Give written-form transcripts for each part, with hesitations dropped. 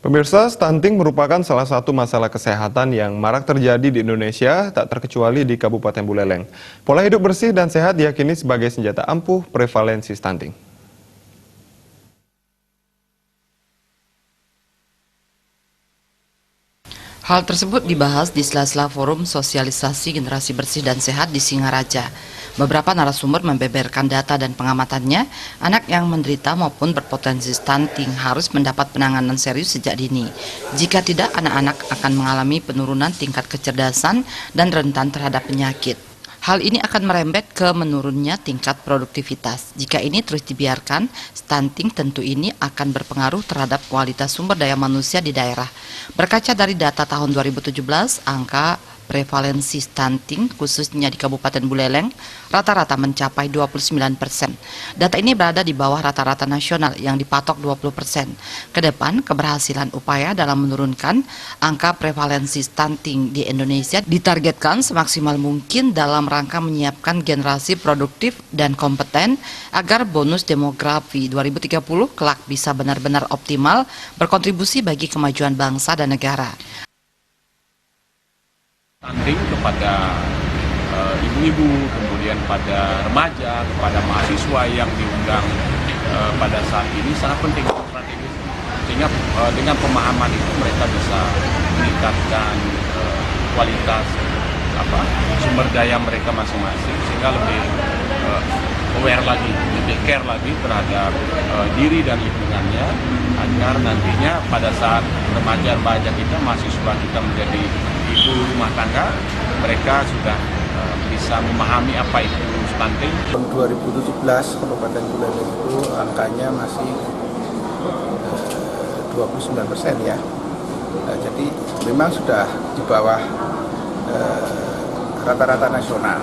Pemirsa, stunting merupakan salah satu masalah kesehatan yang marak terjadi di Indonesia, tak terkecuali di Kabupaten Buleleng. Pola hidup bersih dan sehat diyakini sebagai senjata ampuh prevalensi stunting. Hal tersebut dibahas di sela-sela forum sosialisasi generasi bersih dan sehat di Singaraja. Beberapa narasumber membeberkan data dan pengamatannya, anak yang menderita maupun berpotensi stunting harus mendapat penanganan serius sejak dini. Jika tidak, anak-anak akan mengalami penurunan tingkat kecerdasan dan rentan terhadap penyakit. Hal ini akan merembet ke menurunnya tingkat produktivitas. Jika ini terus dibiarkan, stunting tentu ini akan berpengaruh terhadap kualitas sumber daya manusia di daerah. Berkaca dari data tahun 2017, angka prevalensi stunting khususnya di Kabupaten Buleleng rata-rata mencapai 29%. Data ini berada di bawah rata-rata nasional yang dipatok 20%. Kedepan, keberhasilan upaya dalam menurunkan angka prevalensi stunting di Indonesia ditargetkan semaksimal mungkin dalam rangka menyiapkan generasi produktif dan kompeten agar bonus demografi 2030 kelak bisa benar-benar optimal berkontribusi bagi kemajuan bangsa dan negara. Stunting kepada ibu-ibu, kemudian pada remaja, kepada mahasiswa yang diundang pada saat ini sangat penting strategis. Sehingga dengan pemahaman itu mereka bisa meningkatkan kualitas sumber daya mereka masing-masing, sehingga lebih aware lagi, lebih care lagi terhadap diri dan lingkungannya, agar nantinya pada saat remaja-remaja kita, mahasiswa kita menjadi ibu rumah tangga, mereka sudah bisa memahami apa itu stunting. Tahun 2017 Kabupaten Buleleng itu angkanya masih 29% ya. Jadi memang sudah di bawah rata-rata nasional.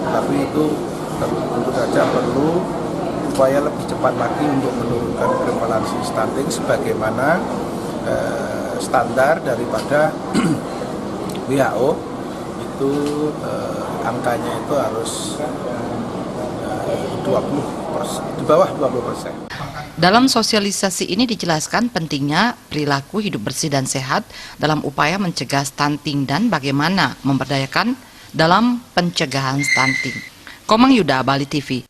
Tapi itu tentu saja perlu upaya lebih cepat lagi untuk menurunkan prevalensi stunting sebagaimana standar daripada WHO itu angkanya itu harus 20%, di bawah 20%. Dalam sosialisasi ini dijelaskan pentingnya perilaku hidup bersih dan sehat dalam upaya mencegah stunting dan bagaimana memberdayakan dalam pencegahan stunting. Komang Yuda, Bali TV.